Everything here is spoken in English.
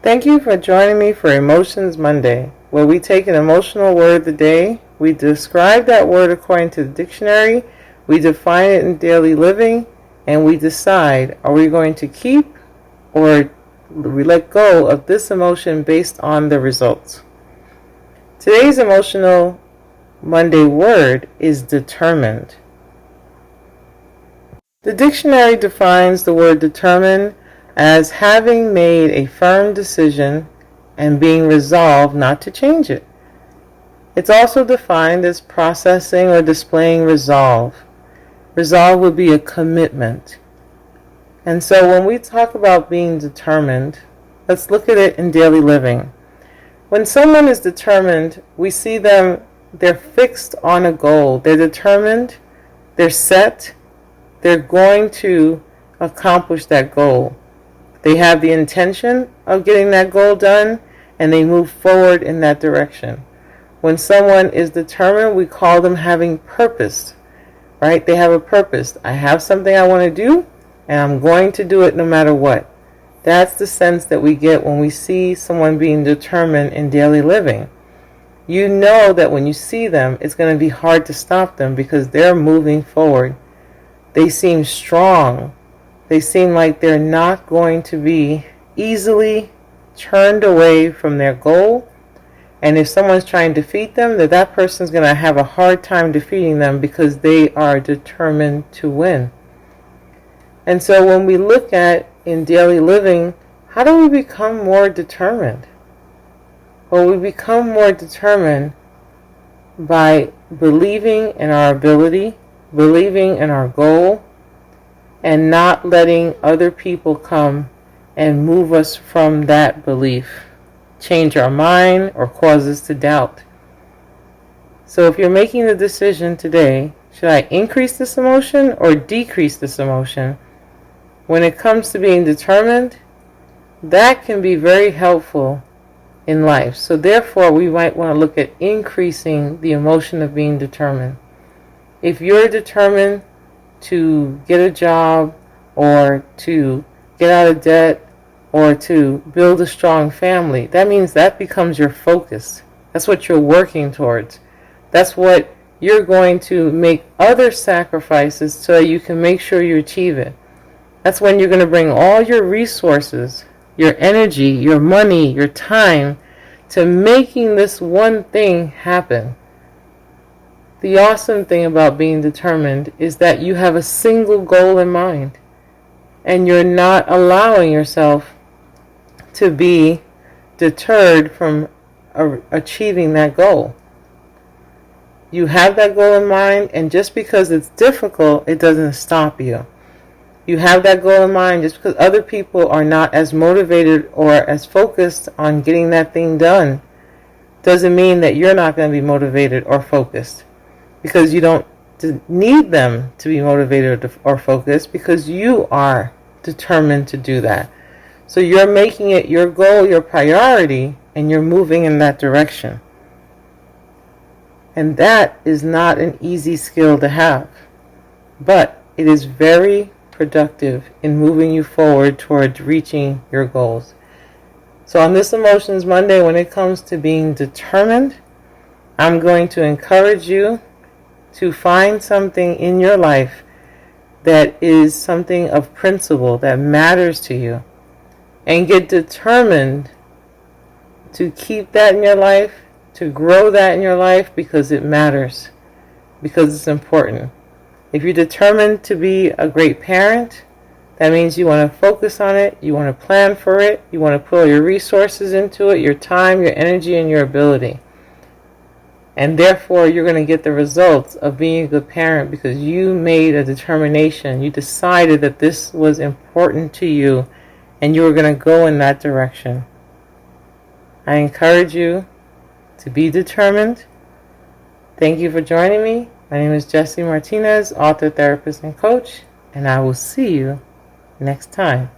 Thank you for joining me for Emotions Monday, where we take an emotional word of the day, we describe that word according to the dictionary, we define it in daily living, and we decide, are we going to keep or we let go of this emotion based on the results. Today's Emotional Monday word is determined. The dictionary defines the word determined as having made a firm decision and being resolved not to change it. It's also defined as processing or displaying resolve. Resolve would be a commitment. And so when we talk about being determined, let's look at it in daily living. When someone is determined, we see them, they're fixed on a goal. They're determined, they're set, they're going to accomplish that goal. They have the intention of getting that goal done, and they move forward in that direction. When someone is determined, we call them having purpose, right? They have a purpose. I have something I want to do, and I'm going to do it no matter what. That's the sense that we get when we see someone being determined in daily living. You know that when you see them, it's going to be hard to stop them because they're moving forward. They seem strong. They seem like they're not going to be easily turned away from their goal. And if someone's trying to defeat them, that person's going to have a hard time defeating them because they are determined to win. And so when we look at in daily living, how do we become more determined? Well, we become more determined by believing in our ability, believing in our goal, and not letting other people come and move us from that belief, change our mind, or cause us to doubt. So if you're making the decision today, should I increase this emotion or decrease this emotion? When it comes to being determined, that can be very helpful in life. So therefore, we might want to look at increasing the emotion of being determined. If you're determined to get a job or to get out of debt or to build a strong family, that means that becomes your focus. That's what you're working towards. That's what you're going to make other sacrifices so you can make sure you achieve it. That's when you're going to bring all your resources, your energy, your money, your time to making this one thing happen. The awesome thing about being determined is that you have a single goal in mind, and you're not allowing yourself to be deterred from achieving that goal. You have that goal in mind, and just because it's difficult, it doesn't stop you. You have that goal in mind. Just because other people are not as motivated or as focused on getting that thing done doesn't mean that you're not going to be motivated or focused. Because you don't need them to be motivated or focused, because you are determined to do that. So you're making it your goal, your priority, and you're moving in that direction. And that is not an easy skill to have, but it is very productive in moving you forward towards reaching your goals. So on this Emotions Monday, when it comes to being determined, I'm going to encourage you to find something in your life that is something of principle, that matters to you, and get determined to keep that in your life, to grow that in your life, because it matters, because it's important. If you're determined to be a great parent, that means you want to focus on it, you want to plan for it, you want to put all your resources into it, your time, your energy, and your ability. And therefore, you're going to get the results of being a good parent because you made a determination. You decided that this was important to you, and you were going to go in that direction. I encourage you to be determined. Thank you for joining me. My name is Gessy Martinez, author, therapist, and coach, and I will see you next time.